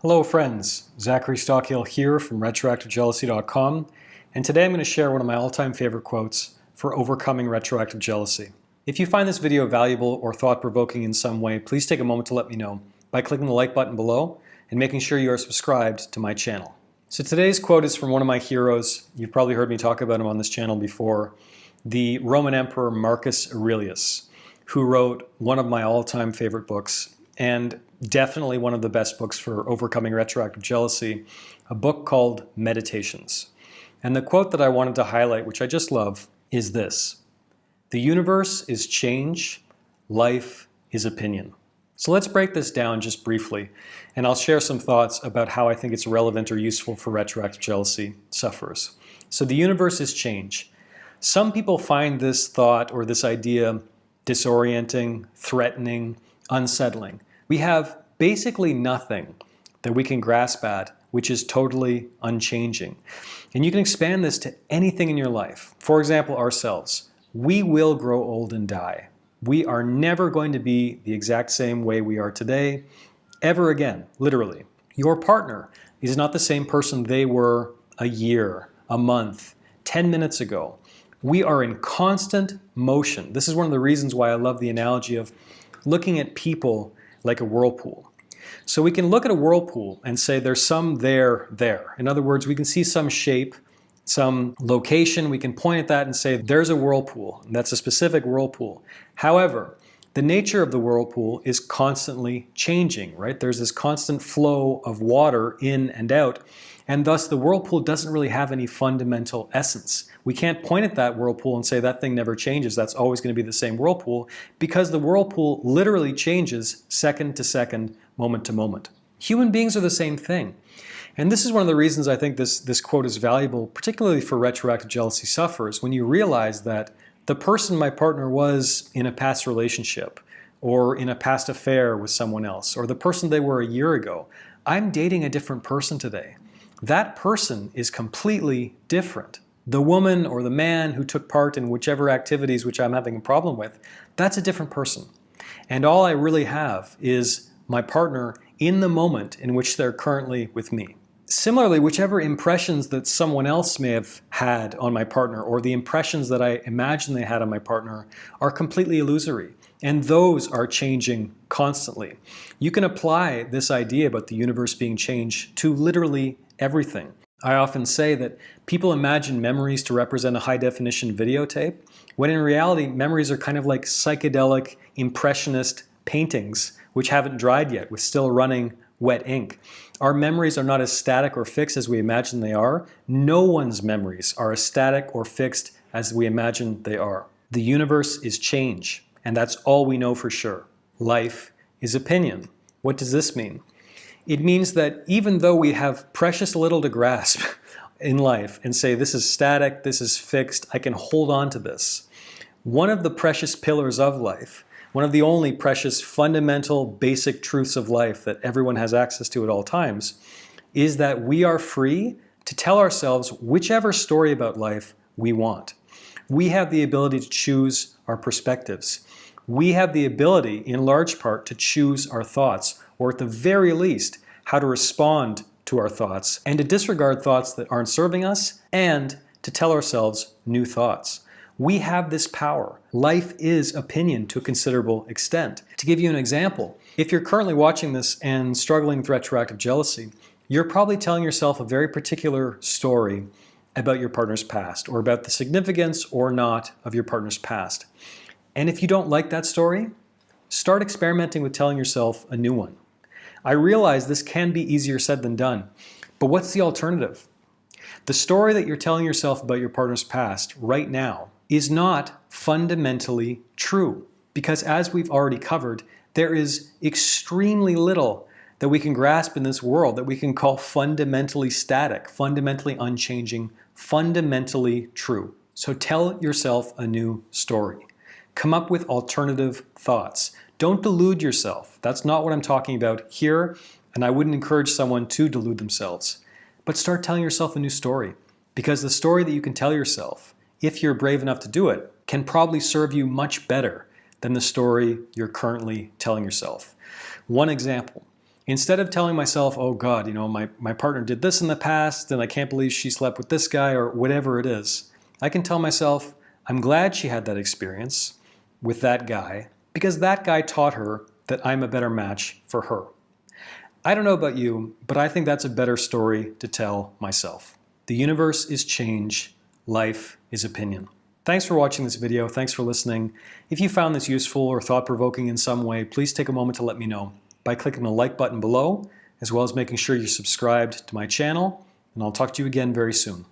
Hello friends, Zachary Stockill here from retroactivejealousy.com, and today I'm going to share one of my all-time favorite quotes for overcoming retroactive jealousy. If you find this video valuable or thought-provoking in some way, please take a moment to let me know by clicking the like button below and making sure you are subscribed to my channel. So today's quote is from one of my heroes. You've probably heard me talk about him on this channel before, the Roman Emperor Marcus Aurelius, who wrote one of my all-time favorite books, and definitely one of the best books for overcoming retroactive jealousy, a book called Meditations. And the quote that I wanted to highlight, which I just love, is this: "The universe is change, life is opinion." So let's break this down just briefly, and I'll share some thoughts about how I think it's relevant or useful for retroactive jealousy sufferers. So the universe is change. Some people find this thought or this idea disorienting, threatening, unsettling. We have basically nothing that we can grasp at which is totally unchanging. And you can expand this to anything in your life. For example, ourselves. We will grow old and die. We are never going to be the exact same way we are today, ever again, literally. Your partner is not the same person they were a year, a month, 10 minutes ago. We are in constant motion. This is one of the reasons why I love the analogy of looking at people like a whirlpool. So we can look at a whirlpool and say there's some there. In other words, we can see some shape, some location. We can point at that and say there's a whirlpool. And that's a specific whirlpool. However, the nature of the whirlpool is constantly changing, right? There's this constant flow of water in and out, and thus the whirlpool doesn't really have any fundamental essence. We can't point at that whirlpool and say that thing never changes, that's always going to be the same whirlpool, because the whirlpool literally changes second to second, moment to moment. Human beings are the same thing. And this is one of the reasons I think this quote is valuable, particularly for retroactive jealousy sufferers, when you realize that the person my partner was in a past relationship or in a past affair with someone else, or the person they were a year ago, I'm dating a different person today. That person is completely different. The woman or the man who took part in whichever activities which I'm having a problem with, that's a different person. And all I really have is my partner in the moment in which they're currently with me. Similarly, whichever impressions that someone else may have had on my partner or the impressions that I imagine they had on my partner are completely illusory. And those are changing constantly. You can apply this idea about the universe being change to literally everything. I often say that people imagine memories to represent a high-definition videotape, when in reality, memories are kind of like psychedelic, impressionist paintings which haven't dried yet, with still running wet ink. Our memories are not as static or fixed as we imagine they are. No one's memories are as static or fixed as we imagine they are. The universe is change, and that's all we know for sure. Life is opinion. What does this mean? It means that even though we have precious little to grasp in life and say this is static, this is fixed, I can hold on to this, one of the precious pillars of life, one of the only precious fundamental basic truths of life that everyone has access to at all times, is that we are free to tell ourselves whichever story about life we want. We have the ability to choose our perspectives. We have the ability, in large part, to choose our thoughts, or at the very least, how to respond to our thoughts, and to disregard thoughts that aren't serving us, and to tell ourselves new thoughts. We have this power. Life is opinion to a considerable extent. To give you an example, if you're currently watching this and struggling with retroactive jealousy, you're probably telling yourself a very particular story about your partner's past, or about the significance or not of your partner's past. And if you don't like that story, start experimenting with telling yourself a new one. I realize this can be easier said than done, but what's the alternative? The story that you're telling yourself about your partner's past right now is not fundamentally true, because as we've already covered, there is extremely little that we can grasp in this world that we can call fundamentally static, fundamentally unchanging, fundamentally true. So tell yourself a new story. Come up with alternative thoughts. Don't delude yourself. That's not what I'm talking about here, and I wouldn't encourage someone to delude themselves. But start telling yourself a new story, because the story that you can tell yourself, if you're brave enough to do it, can probably serve you much better than the story you're currently telling yourself. One example, Instead of telling myself, oh God, my partner did this in the past and I can't believe she slept with this guy or whatever it is, I can tell myself, I'm glad she had that experience with that guy because that guy taught her that I'm a better match for her. I don't know about you, but I think that's a better story to tell myself. The universe is change, life is opinion. Thanks for watching this video, thanks for listening. If you found this useful or thought-provoking in some way, please take a moment to let me know by clicking the like button below, as well as making sure you're subscribed to my channel, and I'll talk to you again very soon.